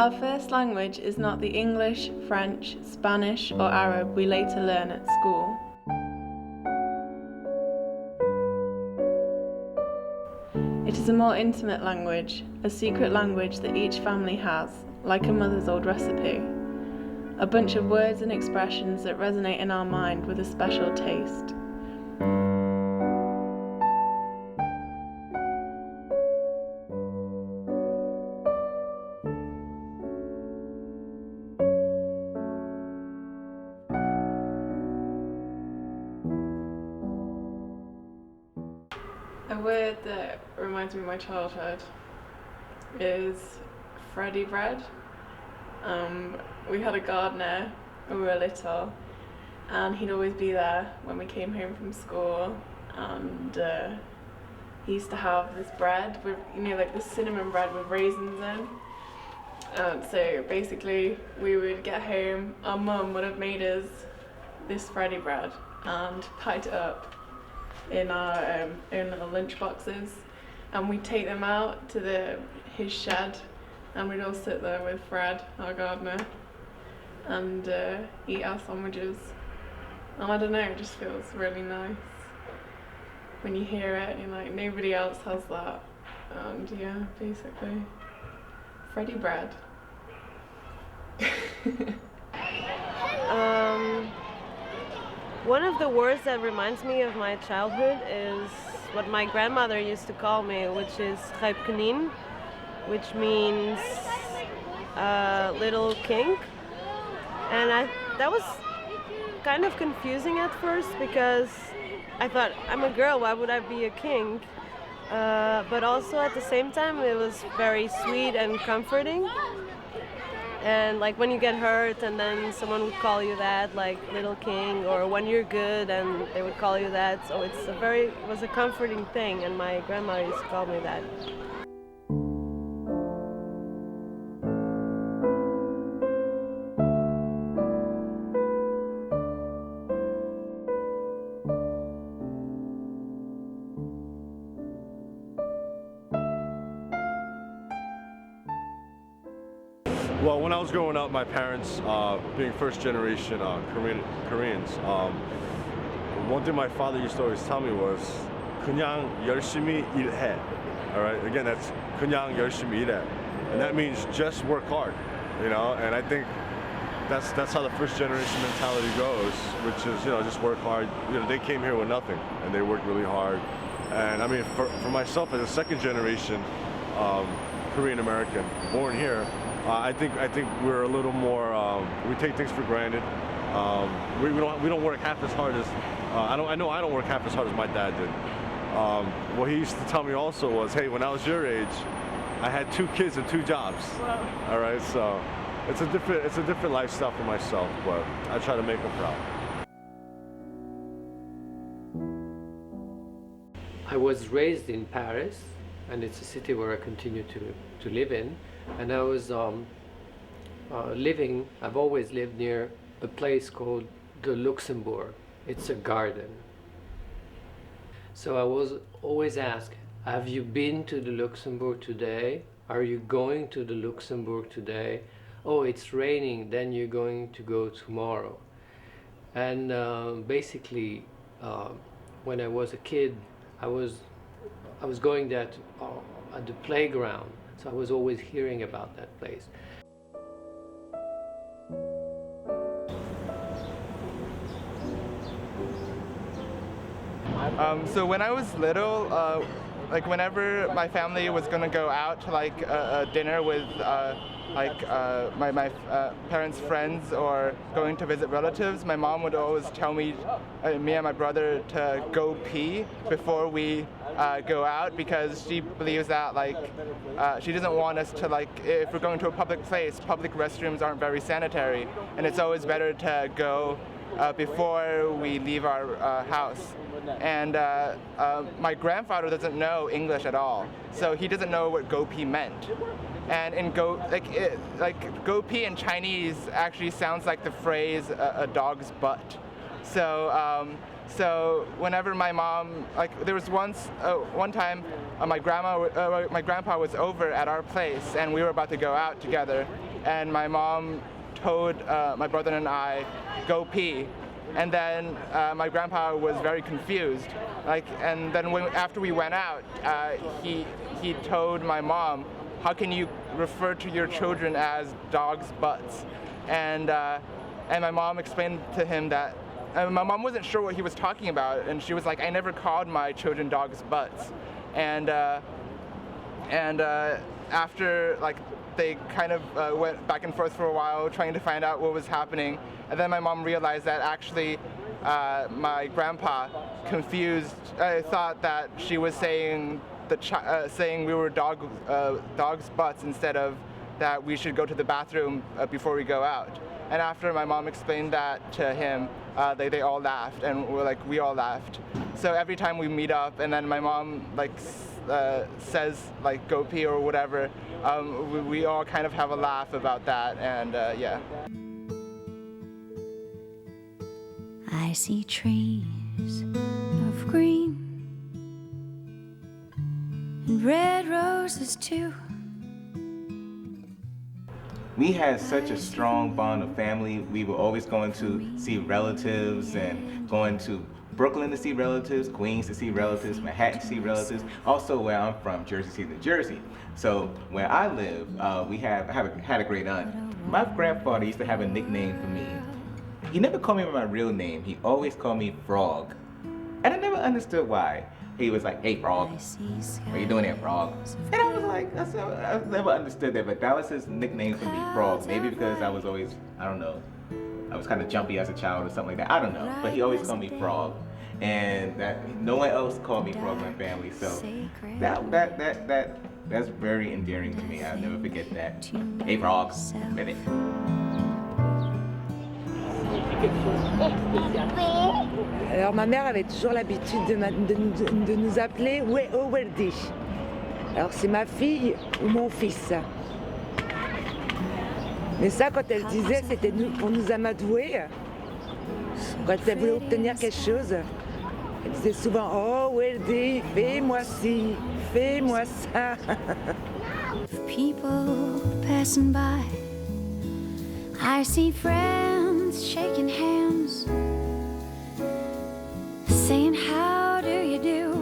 Our first language is not the English, French, Spanish, or Arab we later learn at school. It is a more intimate language, a secret language that each family has, like a mother's old recipe. A bunch of words and expressions that resonate in our mind with a special taste. A word that reminds me of my childhood is Freddy bread. We had a gardener when we were little, and he'd always be there when we came home from school, and he used to have this bread with, like the cinnamon bread with raisins in. So basically we would get home, our mum would have made us this Freddy bread and packed it up in our own little lunch boxes, and we'd take them out to his shed, and we'd all sit there with Fred, our gardener, and eat our sandwiches. And I don't know, it just feels really nice when you hear it. You're like, nobody else has that. And yeah, basically, Freddy bread. One of the words that reminds me of my childhood is what my grandmother used to call me, which is Chaypkanin, which means little king. And that was kind of confusing at first, because I thought, I'm a girl, why would I be a king? But also at the same time, it was very sweet and comforting. And like when you get hurt and then someone would call you that, like little king, or when you're good and they would call you that. So it was a comforting thing, and my grandma used to call me that. Well, when I was growing up, my parents, being first generation Koreans, one thing my father used to always tell me was 그냥 열심히 일해. All right, again, that's 그냥 열심히 일해, and that means just work hard, And I think that's how the first generation mentality goes, which is just work hard. They came here with nothing and they worked really hard. And I mean, for myself as a second generation Korean American born here, I think we're a little more. We take things for granted. We don't work half as hard as. I know I don't work half as hard as my dad did. What he used to tell me also was, hey, when I was your age, I had 2 kids and 2 jobs. Wow. All right, so it's a different lifestyle for myself, but I try to make him proud. I was raised in Paris, and it's a city where I continue to live in. And I was I've always lived near a place called the Luxembourg. It's a garden. So I was always asked, have you been to the Luxembourg today? Are you going to the Luxembourg today? Oh, it's raining, then you're going to go tomorrow. And basically, when I was a kid, I was going there at the playground. So I was always hearing about that place. So when I was little, like whenever my family was gonna go out to like a dinner with my parents' friends or going to visit relatives, my mom would always tell me and my brother to go pee before we go out, because she believes that she doesn't want us to, if we're going to a public place, public restrooms aren't very sanitary, and it's always better to go before we leave our house. And my grandfather doesn't know English at all, so he doesn't know what go pee meant. And in go pee in Chinese actually sounds like the phrase a dog's butt. So whenever my mom, there was one time my grandpa was over at our place and we were about to go out together, and my mom told my brother and I, go pee. And then my grandpa was very confused. And then after we went out, he told my mom, how can you refer to your children as dogs' butts? And my mom explained to him that my mom wasn't sure what he was talking about, and she was like, I never called my children dogs' butts. And after they kind of went back and forth for a while trying to find out what was happening, and then my mom realized that actually my grandpa thought that she was saying saying we were dogs' butts instead of that we should go to the bathroom before we go out. And after my mom explained that to him, they all laughed, and we all laughed. So every time we meet up, and then my mom says go pee or whatever, we all kind of have a laugh about that, and yeah. I see trees of green and red roses too. We had such a strong bond of family. We were always going to see relatives and going to Brooklyn to see relatives, Queens to see relatives, Manhattan to see relatives. Also where I'm from, Jersey City, New Jersey. So where I live, had a great aunt. My grandfather used to have a nickname for me. He never called me by my real name. He always called me Frog. And I never understood why. He was like, hey, Frog, what are you doing there, Frog? And I was like, I never understood that, but that was his nickname for me, Frog. Maybe because I was always, I don't know, I was kind of jumpy as a child or something like that. I don't know, but he always called me Frog. And that no one else called me Frog in my family, so that's very endearing to me. I'll never forget that. Hey, Frog, minute. Alors ma mère avait toujours l'habitude de nous appeler Origgi. Alors c'est ma fille ou mon fils. Mais ça, quand elle disait, c'était pour nous amadouer. Quand elle voulait obtenir quelque chose, elle disait souvent, oh Origgi, fais-moi ci, fais-moi ça. People passing by, I see friends shaking hands, saying how do you do.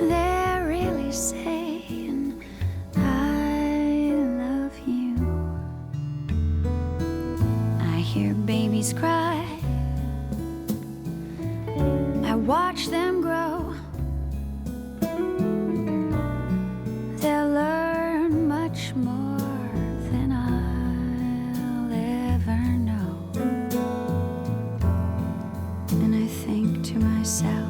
They're really saying I love you. I hear babies cry, I watch them grow. They'll learn much more than I'll ever know. And I think to myself,